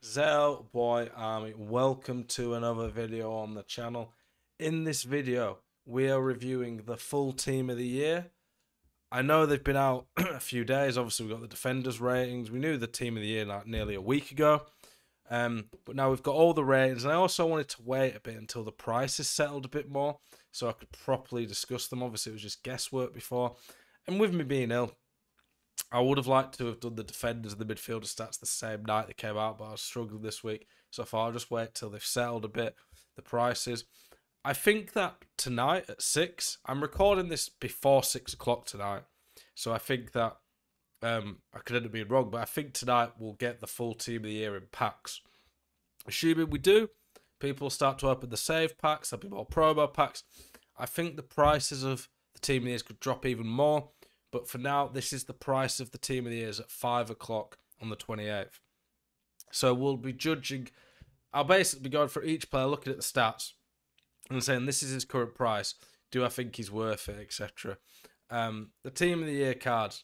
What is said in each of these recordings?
Zel Boy Army, welcome to another video on the channel. In this video, we are reviewing the full team of the year. I know they've been out a few days. Obviously, we've got the defenders ratings. We knew the team of the year like nearly a week ago. But now we've got all the ratings. And I also wanted to wait a bit until the price is settled a bit more so I could properly discuss them. Obviously, it was just guesswork before. And with me being ill, I would have liked to have done the defenders and the midfielder stats the same night they came out, but I was struggling this week. So I thought I'll just wait till they've settled a bit, the prices. I think that tonight at 6, I'm recording this before 6 o'clock tonight. So I think that I could end up being wrong, but I think tonight we'll get the full team of the year in packs. Assuming we do, people will start to open the save packs, there'll be more promo packs. I think the prices of the team of the years could drop even more. But for now, this is the price of the team of the years at 5 o'clock on the 28th. So we'll be judging. I'll basically be going for each player, looking at the stats, and saying this is his current price. Do I think he's worth it, etc. The team of the year cards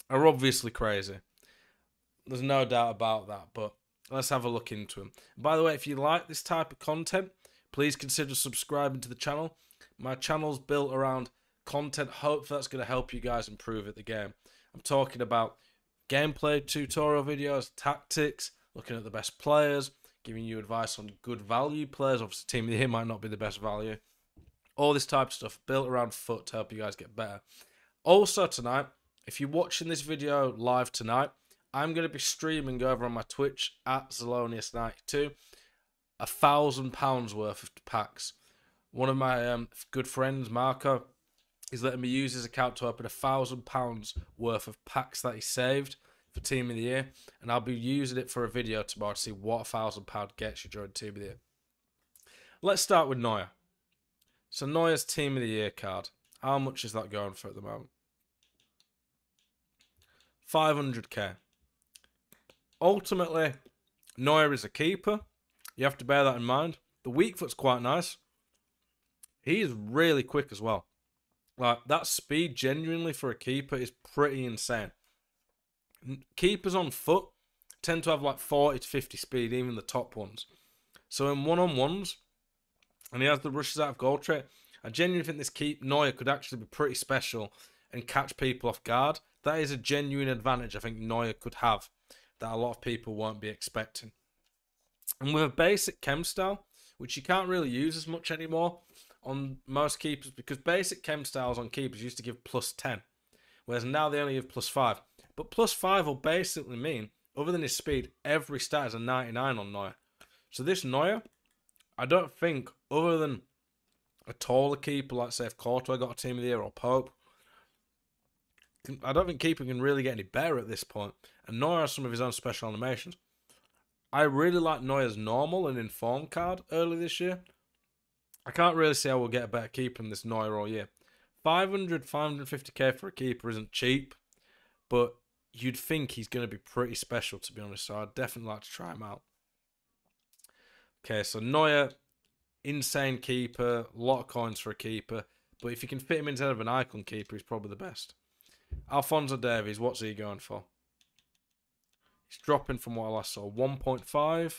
are obviously crazy. There's no doubt about that, but let's have a look into them. By the way, if you like this type of content, please consider subscribing to the channel. My channel's built around content. Hopefully that's going to help you guys improve at the game. I'm talking about gameplay tutorial videos, tactics, looking at the best players, giving you advice on good value players. Obviously, team of the year might not be the best value. All this type of stuff built around foot to help you guys get better. Also tonight, if you're watching this video live tonight, I'm going to be streaming over on my Twitch at Zelonius92 £1,000 worth of packs. One of my good friends, Marco, he's letting me use his account to open £1,000 worth of packs that he saved for Team of the Year, and I'll be using it for a video tomorrow to see what £1,000 gets you during Team of the Year. Let's start with Neuer. So Neuer's Team of the Year card. How much is that going for at the moment? 500k. Ultimately, Neuer is a keeper. You have to bear that in mind. The weak foot's quite nice. He is really quick as well. Like, that speed genuinely for a keeper is pretty insane. Keepers on foot tend to have like 40 to 50 speed, even the top ones. So in one-on-ones, and he has the rushes out of goal trait, I genuinely think this Neuer could actually be pretty special and catch people off guard. That is a genuine advantage I think Neuer could have that a lot of people won't be expecting. And with a basic chem style, which you can't really use as much anymore on most keepers, because basic chem styles on keepers used to give +10, whereas now they only give +5. But +5 will basically mean, other than his speed, every stat is a 99 on Neuer. So this Neuer, I don't think, other than a taller keeper, like say if Courtois got a team of the year or Pope, I don't think keeper can really get any better at this point. And Neuer has some of his own special animations. I really like Neuer's normal and informed card early this year. I can't really see how we'll get a better keeper than this Neuer all year. 550k for a keeper isn't cheap, but you'd think he's going to be pretty special, to be honest, so I'd definitely like to try him out. Okay, so Neuer, insane keeper, a lot of coins for a keeper, but if you can fit him instead of an icon keeper, he's probably the best. Alfonzo Davies, what's he going for? He's dropping from what I last saw, 1.5. Do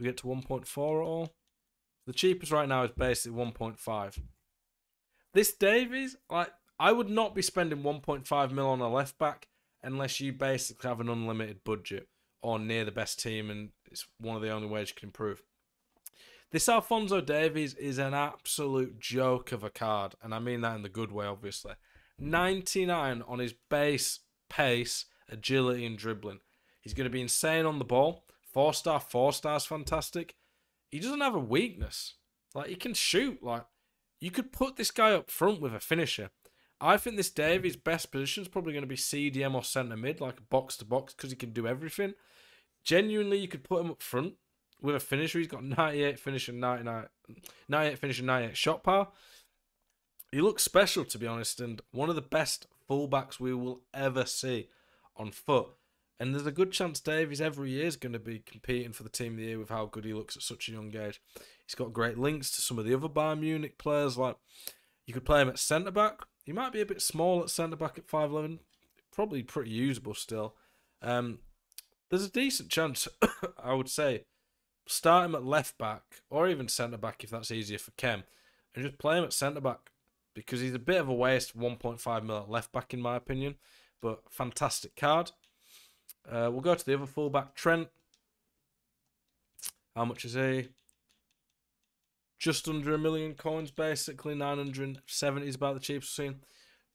we get to 1.4 at all? The cheapest right now is basically 1.5. This Davies, like, I would not be spending 1.5 mil on a left back unless you basically have an unlimited budget or near the best team, and it's one of the only ways you can improve. This Alfonzo Davies is an absolute joke of a card, and I mean that in the good way, obviously. 99 on his base, pace, agility, and dribbling. He's going to be insane on the ball. 4-star, 4-star is fantastic. He doesn't have a weakness. Like, he can shoot. Like, you could put this guy up front with a finisher. I think this Davies' best position is probably going to be CDM or centre mid, like box to box, because he can do everything. Genuinely, you could put him up front with a finisher. He's got 98 finish and 98 finish and 98 shot power. He looks special, to be honest, and one of the best fullbacks we will ever see on foot. And there's a good chance Davies every year is going to be competing for the team of the year with how good he looks at such a young age. He's got great links to some of the other Bayern Munich players. Like, you could play him at centre-back. He might be a bit small at centre-back at 5'11". Probably pretty usable still. there's a decent chance, I would say, start him at left back or even centre back if that's easier for Kem, and just play him at centre back because he's a bit of a waste. 1.5 mil at left back in my opinion, but fantastic card. We'll go to the other fullback, Trent. How much is he? Just under 1 million coins, basically. 970 is about the cheapest I've seen.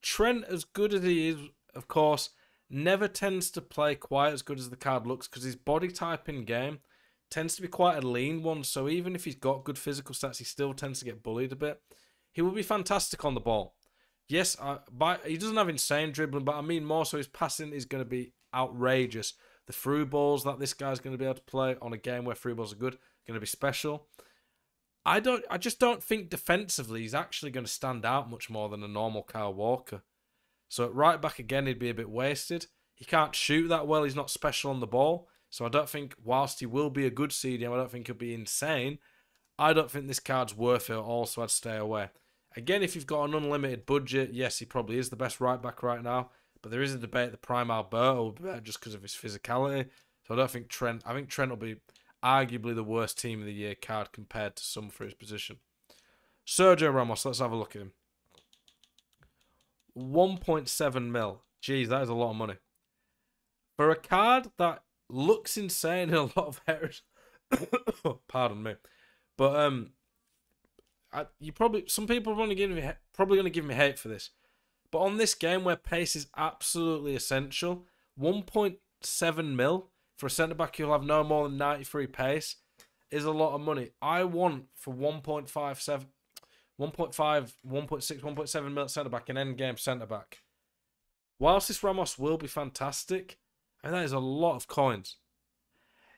Trent, as good as he is, of course, never tends to play quite as good as the card looks because his body type in game tends to be quite a lean one. So even if he's got good physical stats, he still tends to get bullied a bit. He will be fantastic on the ball. Yes, he doesn't have insane dribbling, but I mean more so his passing is going to be outrageous. The through balls that this guy's going to be able to play on a game where through balls are good, going to be special. I just don't think defensively he's actually going to stand out much more than a normal Kyle Walker. So at right back again, he'd be a bit wasted. He can't shoot that well. He's not special on the ball. So I don't think, whilst he will be a good CDM, I don't think he'll be insane. I don't think this card's worth it at all, so I'd stay away. Again, if you've got an unlimited budget, yes, he probably is the best right back right now. But there is a debate that Prime Alberto will be better just because of his physicality. So I don't think Trent... I think Trent will be arguably the worst team of the year card compared to some for his position. Sergio Ramos, let's have a look at him. 1.7 mil. Jeez, that is a lot of money. For a card that looks insane in a lot of areas... Pardon me. But some people are probably going to give me hate for this. But on this game where pace is absolutely essential, 1.7 mil for a centre-back who'll have no more than 93 pace is a lot of money. I want for 1.6, 1.7 mil centre-back, an end-game centre-back. Whilst this Ramos will be fantastic, I mean, that is a lot of coins.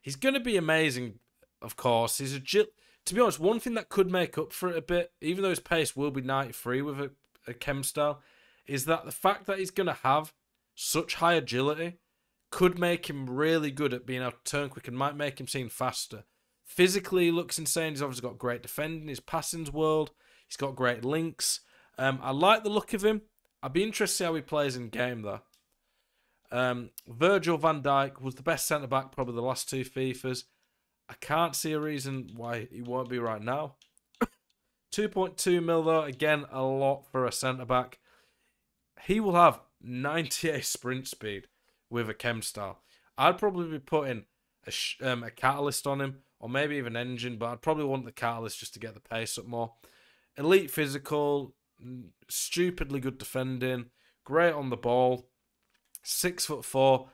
He's going to be amazing, of course. He's to be honest, one thing that could make up for it a bit, even though his pace will be 93 with a chem style, is that the fact that he's going to have such high agility could make him really good at being able to turn quick and might make him seem faster. Physically, he looks insane. He's obviously got great defending. His passing's world. He's got great links. I like the look of him. I'd be interested to see how he plays in game, though. Virgil van Dijk was the best centre-back probably the last two FIFAs. I can't see a reason why he won't be right now. 2.2 mil, though. Again, a lot for a centre-back. He will have 98 sprint speed with a chem style. I'd probably be putting a catalyst on him, or maybe even engine, but I'd probably want the catalyst just to get the pace up more. Elite physical, stupidly good defending, great on the ball, 6'4".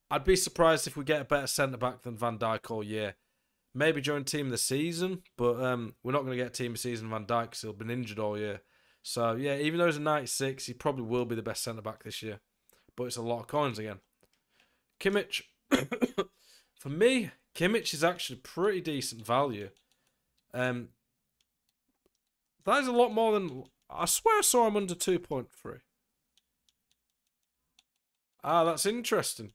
I'd be surprised if we get a better centre-back than Van Dijk all year. Maybe during team of the season, but we're not going to get team of the season Van Dijk because he'll been injured all year. So, yeah, even though he's a 96, he probably will be the best centre-back this year. But it's a lot of coins again. Kimmich. For me, Kimmich is actually pretty decent value. That is a lot more than... I swear I saw him under 2.3. Ah, that's interesting.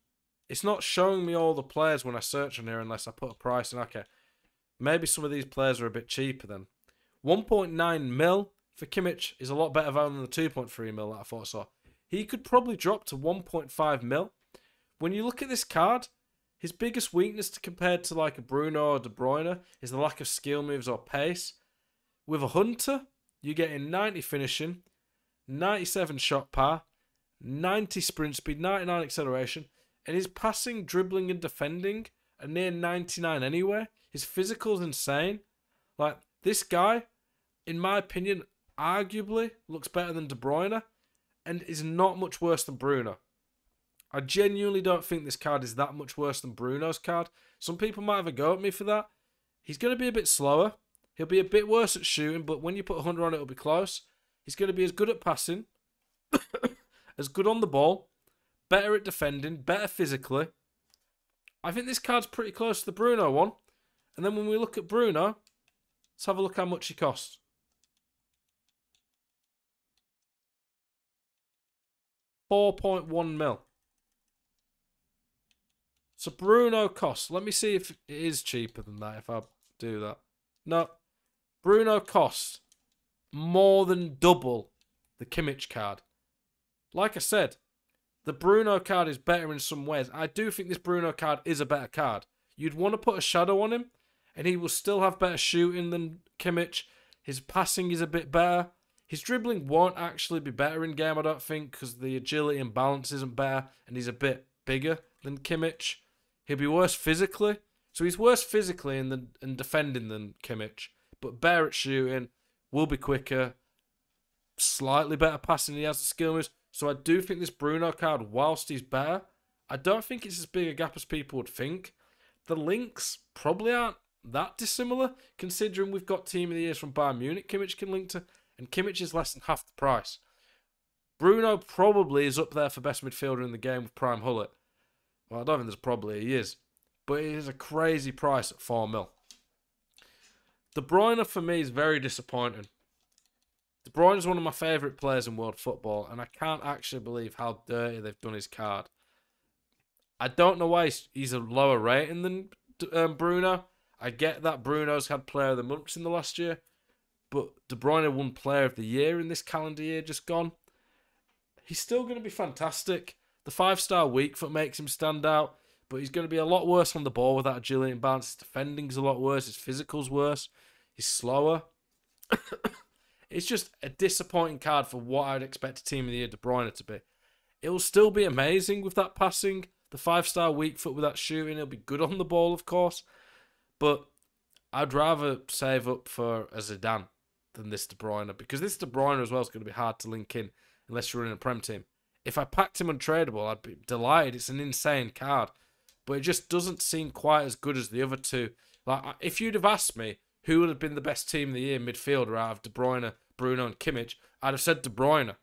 It's not showing me all the players when I search on here unless I put a price in. Okay, maybe some of these players are a bit cheaper then. 1.9 mil for Kimmich is a lot better value than the 2.3 mil that I thought I saw. He could probably drop to 1.5 mil. When you look at this card, his biggest weakness compared to like a Bruno or De Bruyne is the lack of skill moves or pace. With a Hunter, you're getting 90 finishing, 97 shot power, 90 sprint speed, 99 acceleration, and his passing, dribbling, and defending are near 99 anyway. His physical's insane. Like, this guy, in my opinion, arguably looks better than De Bruyne and is not much worse than Bruno. I genuinely don't think this card is that much worse than Bruno's card. Some people might have a go at me for that. He's going to be a bit slower. He'll be a bit worse at shooting, but when you put 100 on it, it'll be close. He's going to be as good at passing, as good on the ball, better at defending, better physically. I think this card's pretty close to the Bruno one. And then when we look at Bruno, let's have a look how much he costs. 4.1 mil. So Bruno costs. Let me see if it is cheaper than that if I do that. No. Bruno costs more than double the Kimmich card. Like I said, The Bruno card is better in some ways. I do think this Bruno card is a better card. You'd want to put a shadow on him, and he will still have better shooting than Kimmich. His passing is a bit better. His dribbling won't actually be better in game, I don't think, because the agility and balance isn't better, and he's a bit bigger than Kimmich. He'll be worse physically. So he's worse physically and defending than Kimmich, but better at shooting, will be quicker, slightly better passing. He has the skill moves. So I do think this Bruno card, whilst he's better, I don't think it's as big a gap as people would think. The links probably aren't that dissimilar, considering we've got Team of the Years from Bayern Munich Kimmich can link to, and Kimmich is less than half the price. Bruno probably is up there for best midfielder in the game with Prime Hullet. Well, I don't think there's probably, he is. But it is a crazy price at 4 mil. De Bruyne for me is very disappointing. De Bruyne is one of my favourite players in world football, and I can't actually believe how dirty they've done his card. I don't know why he's a lower rating than Bruno. I get that Bruno's had Player of the Month in the last year, but De Bruyne won Player of the Year in this calendar year just gone. He's still going to be fantastic. The 5-star weak foot makes him stand out, but he's going to be a lot worse on the ball with that agility and balance. His defending's a lot worse. His physical's worse. He's slower. It's just a disappointing card for what I'd expect a Team of the Year De Bruyne to be. It will still be amazing with that passing. The 5-star weak foot with that shooting. It'll be good on the ball, of course. But I'd rather save up for a Zidane than this De Bruyne, because this De Bruyne as well is going to be hard to link in unless you're in a Prem team. If I packed him untradeable, I'd be delighted. It's an insane card. But it just doesn't seem quite as good as the other two. Like, if you'd have asked me who would have been the best Team of the Year midfielder out of De Bruyne, Bruno and Kimmich, I'd have said De Bruyne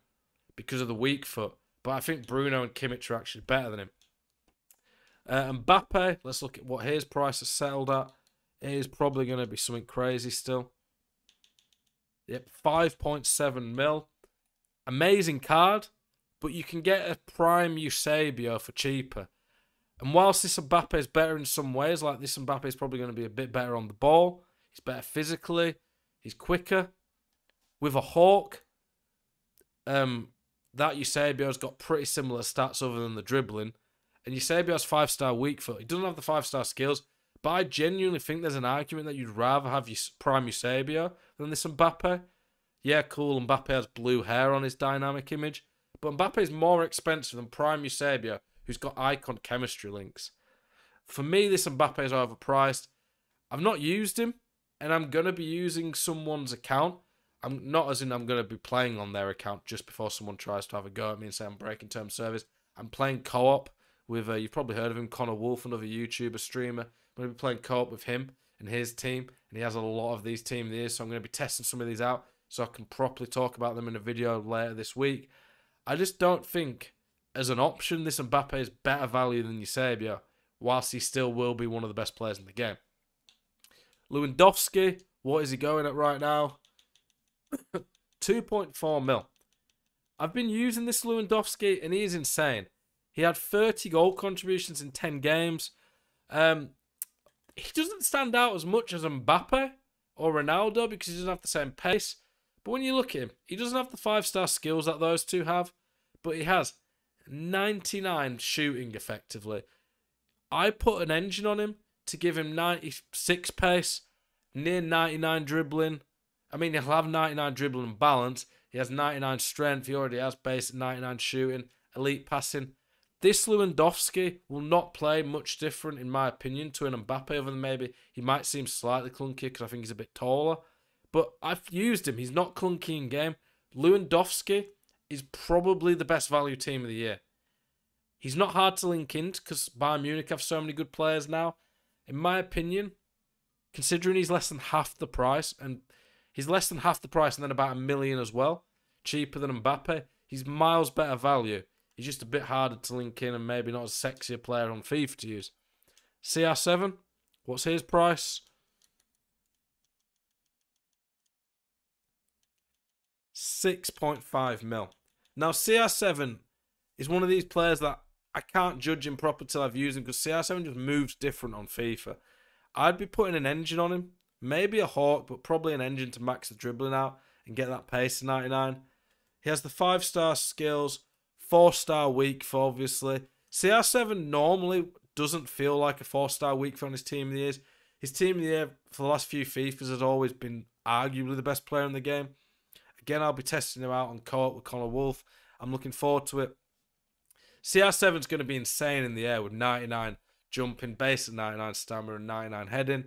because of the weak foot. But I think Bruno and Kimmich are actually better than him. Mbappe, let's look at what his price has settled at. It is probably going to be something crazy still. Yep, 5.7 mil. Amazing card, but you can get a prime Eusebio for cheaper. And whilst this Mbappe is better in some ways, like this Mbappe is probably going to be a bit better on the ball. He's better physically. He's quicker. With a Hawk, that Eusebio's got pretty similar stats other than the dribbling. And Eusebio's 5-star weak foot. He doesn't have the 5-star skills, but I genuinely think there's an argument that you'd rather have prime Eusebio than this Mbappe. Yeah, cool, Mbappe has blue hair on his dynamic image, but Mbappe is more expensive than prime Eusebio, who's got icon chemistry links. For me, this Mbappe is overpriced. I've not used him, and I'm going to be using someone's account. I'm not as in I'm going to be playing on their account just before someone tries to have a go at me and say I'm breaking term service. I'm playing co-op with, you've probably heard of him, Connor Wolf, another YouTuber, streamer. I'm going to be playing co-op with him and his team, and he has a lot of these Team of the Year, so I'm going to be testing some of these out so I can properly talk about them in a video later this week. I just don't think, as an option, this Mbappe is better value than Eusebio, whilst he still will be one of the best players in the game. Lewandowski, what is he going at right now? 2.4 mil. I've been using this Lewandowski, and he is insane. He had 30 goal contributions in 10 games. He doesn't stand out as much as Mbappe or Ronaldo because he doesn't have the same pace. But when you look at him, he doesn't have the 5-star skills that those two have, but he has 99 shooting effectively. I put an engine on him to give him 96 pace, near 99 dribbling. I mean, he'll have 99 dribbling and balance. He has 99 strength. He already has basic 99 shooting, elite passing. This Lewandowski will not play much different, in my opinion, to an Mbappe, other than maybe he might seem slightly clunky because I think he's a bit taller. But I've used him. He's not clunky in game. Lewandowski is probably the best value Team of the Year. He's not hard to link in because Bayern Munich have so many good players now. In my opinion, considering he's less than half the price, and he's less than half the price and then about $1 million as well, cheaper than Mbappe, he's miles better value. He's just a bit harder to link in and maybe not as sexy a player on FIFA to use. CR7, what's his price? 6.5 mil. Now, CR7 is one of these players that I can't judge him proper till I've used him because CR7 just moves different on FIFA. I'd be putting an engine on him. Maybe a Hawk, but probably an engine to max the dribbling out and get that pace to 99. He has the 5-star skills, 4-star week for obviously. CR7 normally doesn't feel like a 4-star week for his team of the year. His team of the year for the last few FIFAs has always been arguably the best player in the game. Again, I'll be testing him out on co-op with Connor Wolf. I'm looking forward to it. CR7 is going to be insane in the air with 99 jumping, basic 99 stamina and 99 heading.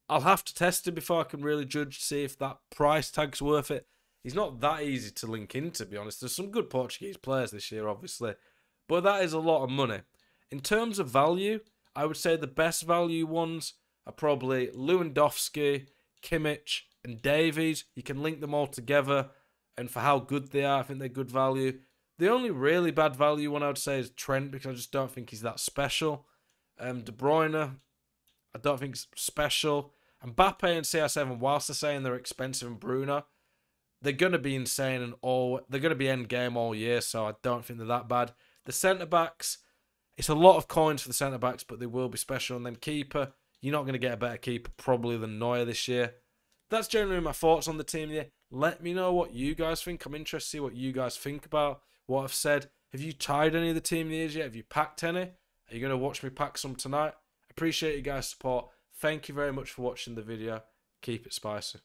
I'll have to test him before I can really judge, see if that price tag's worth it. He's not that easy to link in, to be honest. There's some good Portuguese players this year, obviously. But that is a lot of money. In terms of value, I would say the best value ones are probably Lewandowski, Kimmich, and Davies. You can link them all together. And for how good they are, I think they're good value. The only really bad value one I would say is Trent, because I just don't think he's that special. De Bruyne, I don't think it's special. And Mbappe and CR7, whilst they're saying they're expensive, and Bruno, they're going to be insane and they're going to be end game all year, so I don't think they're that bad. The centre-backs, it's a lot of coins for the centre-backs, but they will be special. And then keeper, you're not going to get a better keeper probably than Neuer this year. That's generally my thoughts on the team here. Let me know what you guys think. I'm interested to see what you guys think about what I've said. Have you tied any of the team of the years yet? Have you packed any? Are you going to watch me pack some tonight? Appreciate you guys' support. Thank you very much for watching the video. Keep it spicy.